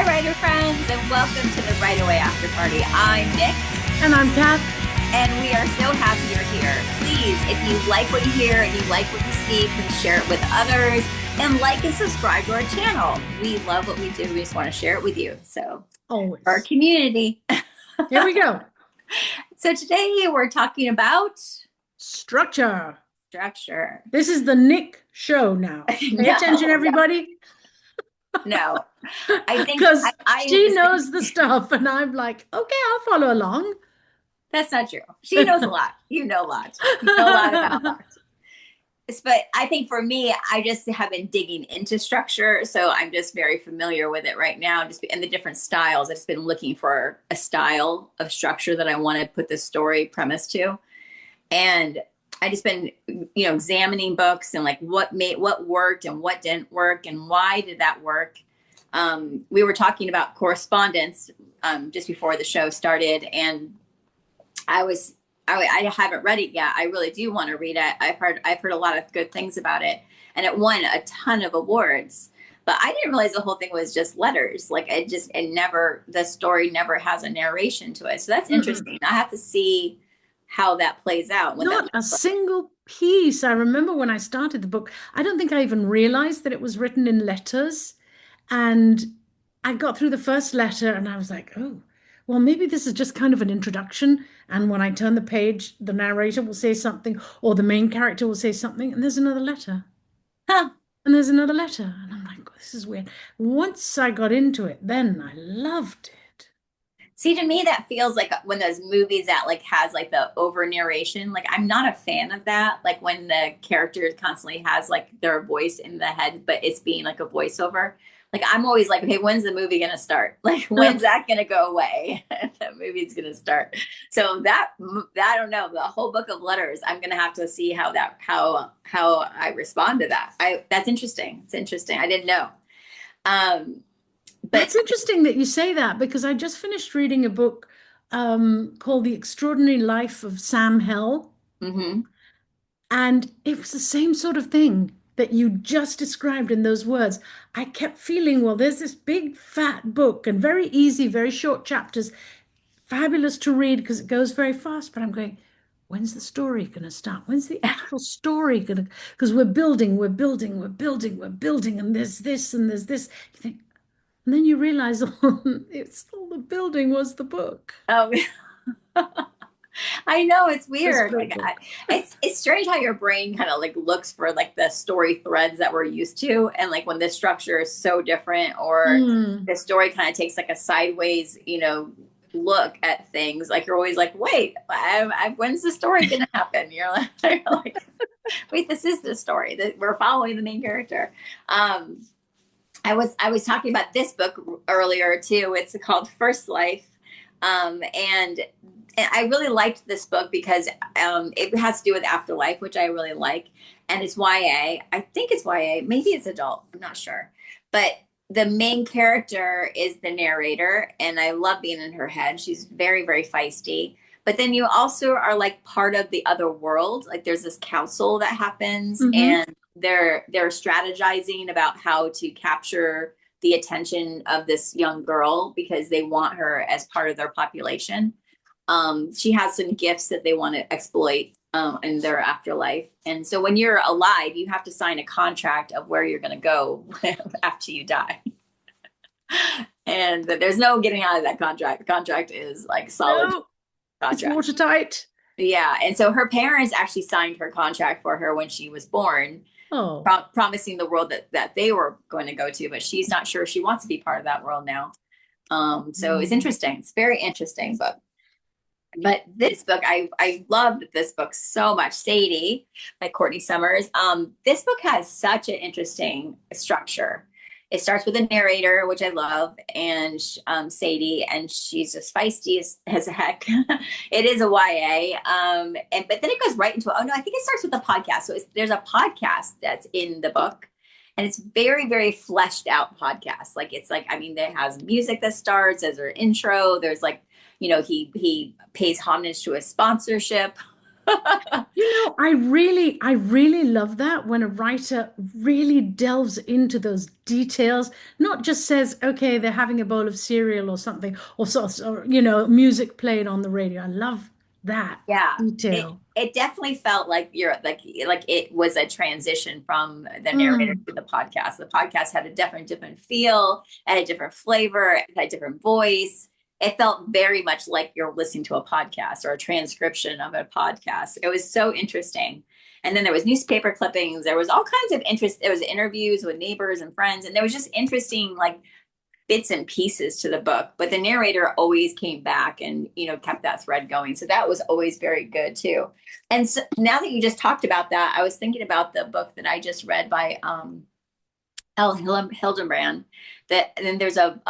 writer friends, and welcome to the Right Away After Party. I'm Nic. And I'm Cath. And we are so happy you're here. Please, if you like what you hear and you like what you see, please share it with others and like and subscribe to our channel. We love what we do. We just want to share it with you. So, always our community. Here we go. So today we're talking about Structure. This is the Nic show now. Pay attention, everybody. No, I think because she knows the stuff, and I'm like, okay, I'll follow along. That's not true. She knows a lot. You know a lot. You know a lot about lots. But I think for me, I just have been digging into structure, so I'm just very familiar with it right now. Just and the different styles. I've just been looking for a style of structure that I want to put the story premise to, and I just been, examining books and like what worked and what didn't work and why did that work. We were talking about correspondence just before the show started, and I haven't read it yet. I really do want to read it. I've heard a lot of good things about it, and it won a ton of awards. But I didn't realize the whole thing was just letters. Like the story never has a narration to it. So that's interesting. I have to see how that plays out. Not a single piece. I remember when I started the book, I don't think I even realized that it was written in letters. And I got through the first letter and I was like, oh, well, maybe this is just kind of an introduction. And when I turn the page, the narrator will say something or the main character will say something and there's another letter. Huh. And there's another letter. And I'm like, this is weird. Once I got into it, then I loved it. See, to me, that feels like when those movies that like has like the over narration, like I'm not a fan of that. Like when the character constantly has like their voice in the head, but it's being like a voiceover. Like I'm always like, okay, when's the movie going to start? Like, when's that going to go away? That movie's going to start. So that, I don't know, the whole book of letters, I'm going to have to see how I respond to that. That's interesting. It's interesting. I didn't know. But it's interesting that you say that because I just finished reading a book called The Extraordinary Life of Sam Hell. Mm-hmm. And it was the same sort of thing that you just described in those words. I kept feeling, well, there's this big fat book and very easy, very short chapters, fabulous to read because it goes very fast. But I'm going, when's the story going to start? When's the actual story going to? Because we're building, and there's this and there's this. You think, and then you realize it's all the building was the book. Oh, I know, it's weird. Like, it's strange how your brain kind of like looks for like the story threads that we're used to, and like when the structure is so different, or the story kind of takes like a sideways, look at things. Like you're always like, wait, when's the story going to happen? You're like, wait, this is the story that we're following the main character. I was talking about this book earlier too. It's called First Life. And I really liked this book because it has to do with afterlife, which I really like. And it's YA. I think it's YA. Maybe it's adult. I'm not sure. But the main character is the narrator. And I love being in her head. She's very, very feisty. But then you also are like part of the other world. Like there's this council that happens and they're strategizing about how to capture the attention of this young girl because they want her as part of their population. She has some gifts that they want to exploit in their afterlife. And so when you're alive, you have to sign a contract of where you're going to go after you die. And there's no getting out of that contract. The contract is like solid. No, contract. It's watertight. Yeah. And so her parents actually signed her contract for her when she was born. Oh. Promising the world that they were going to go to, but she's not sure she wants to be part of that world now. So it's interesting. It's very interesting book. But this book, I loved this book so much. Sadie by Courtney Summers. This book has such an interesting structure. It starts with a narrator, which I love, and Sadie, and she's just feisty as heck. It is a YA, but then it goes right into, I think it starts with a podcast. So there's a podcast that's in the book, and it's very, very fleshed out podcast. Like there has music that starts as her intro. There's like, he pays homage to a sponsorship. I really love that when a writer really delves into those details, not just says, okay, they're having a bowl of cereal or something, or music played on the radio. I love that Yeah, it detail. it definitely felt like you're like it was a transition from the narrator Mm, to the podcast. The podcast had a different feel, had a different flavor, it had a different voice. It felt very much like you're listening to a podcast or a transcription of a podcast. It was so interesting. And then there was newspaper clippings. There was all kinds of interest. There was interviews with neighbors and friends, and there was just interesting like bits and pieces to the book, but the narrator always came back and kept that thread going, so that was always very good too. And so now that you just talked about that, I was thinking about the book that I just read by Hildenbrand, that and then there's a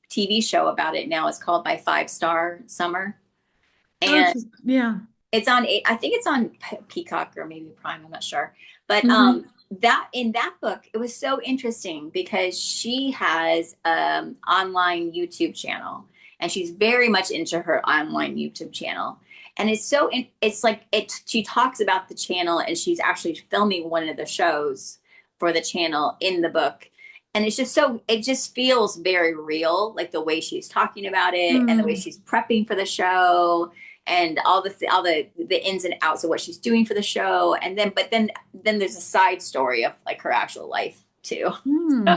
TV show about it now. It's called My 5 Star Summer, oh, and yeah. it's on, I think it's on Peacock or maybe Prime, I'm not sure. But Hmm. that in that book, it was so interesting because she has online YouTube channel, and she's very much into her online YouTube channel. And it's like she talks about the channel, and she's actually filming one of the shows for the channel in the book. And it just feels very real, like the way she's talking about it and the way Hmm. she's prepping for the show and all the ins and outs of what she's doing for the show. And then there's a side story of like her actual life too. Hmm.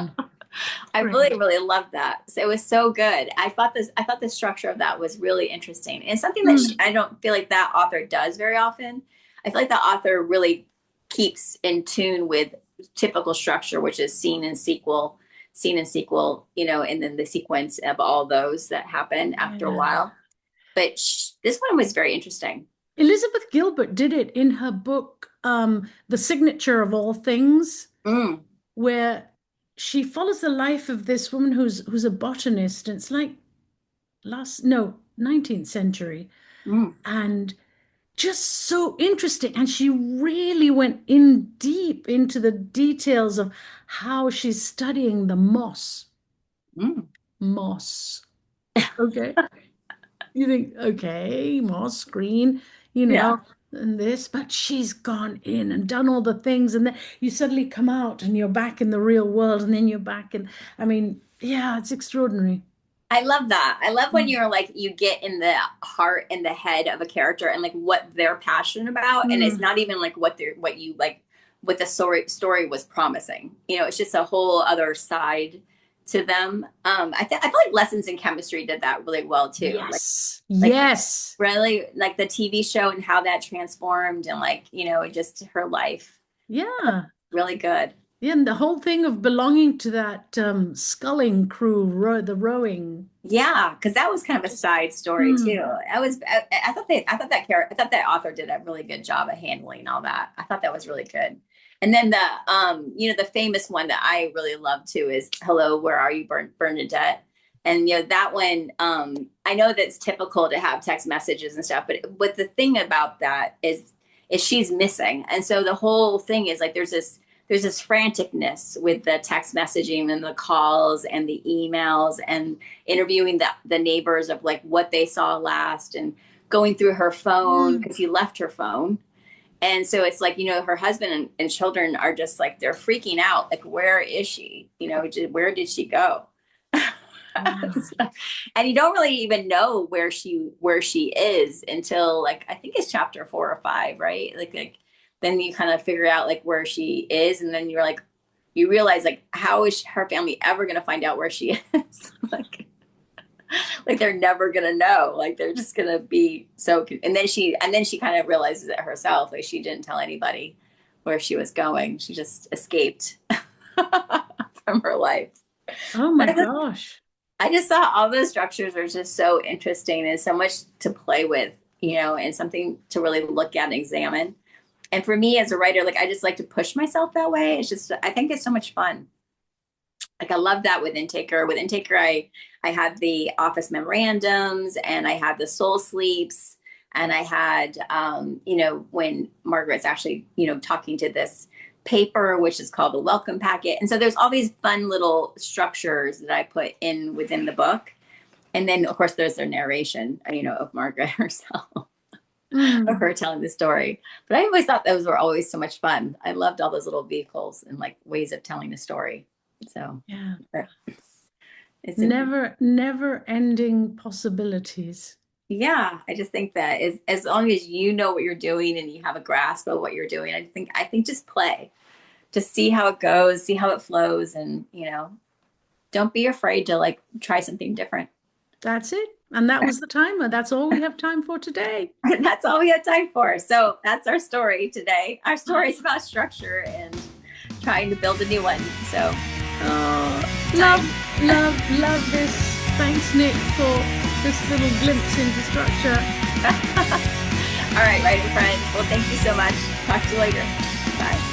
I really Great. really loved that. So it was so good. I thought the structure of that was really interesting, and something that Hmm. I don't feel like that author does very often. I feel like the author really keeps in tune with typical structure, which is scene and sequel, and then the sequence of all those that happen after a Yeah. while. But this one was very interesting. Elizabeth Gilbert did it in her book, The Signature of All Things, Mm, where she follows the life of this woman who's a botanist. And it's like last, no, 19th century, mm, and just so interesting. And she really went in deep into the details of how she's studying the moss. mm. Moss. Okay. You think, okay, moss, green, you Yeah. know, and this, but she's gone in and done all the things. And then you suddenly come out and you're back in the real world, and then you're back. And I mean, yeah, it's extraordinary. I love that. I love when Mm. you're like you get in the heart and the head of a character and like what they're passionate about, and it's Mm. not even like what the story was promising. It's just a whole other side to them. I feel like Lessons in Chemistry did that really well too. Yes. Like Yes. really like the TV show and how that transformed, and like just her life. Yeah. Really good. Yeah, and the whole thing of belonging to that sculling crew, the rowing. Yeah, because that was kind of a side story too. Mm. I thought that author did a really good job of handling all that. I thought that was really good. And then the famous one that I really love too is "Hello, Where Are You, Bernadette?" And that one, I know that it's typical to have text messages and stuff, but the thing about that is she's missing, and so the whole thing is like there's this franticness with the text messaging and the calls and the emails and interviewing the neighbors of like what they saw last and going through her phone Mm. because he left her phone. And so it's like, her husband and children are just like, they're freaking out. Like, where is she? Where did she go? Wow. And you don't really even know where she is until like I think it's chapter 4 or 5, right? Like then you kind of figure out like where she is, and then you realize like how is her family ever going to find out where she is? like they're never going to know. Like they're just going to be so. And then she kind of realizes it herself. Like she didn't tell anybody where she was going. She just escaped from her life. Oh my But gosh. I just thought all those structures are just so interesting and so much to play with, and something to really look at and examine. And for me as a writer, like I just like to push myself that way. I think it's so much fun. Like I love that with Intaker. With Intaker, I had the office memorandums and I had the soul sleeps and I had when Margaret's actually talking to this paper which is called the welcome packet, and so there's all these fun little structures that I put in within the book, and then of course there's their narration of Margaret herself. of her telling the story. But I always thought those were always so much fun. I loved all those little vehicles and like ways of telling a story. So Yeah. it's Never ending possibilities. yeah, I just think that as long as you know what you're doing and you have a grasp of what you're doing, I think just play. Just see how it goes, see how it flows, and don't be afraid to like try something different. That's it. And that was the timer. That's all we have time for today. And that's all we have time for. So that's our story today. Our story is about structure and trying to build a new one. So love this. Thanks, Nic, for this little glimpse into structure. All right, writing friends. Well, thank you so much. Talk to you later. Bye.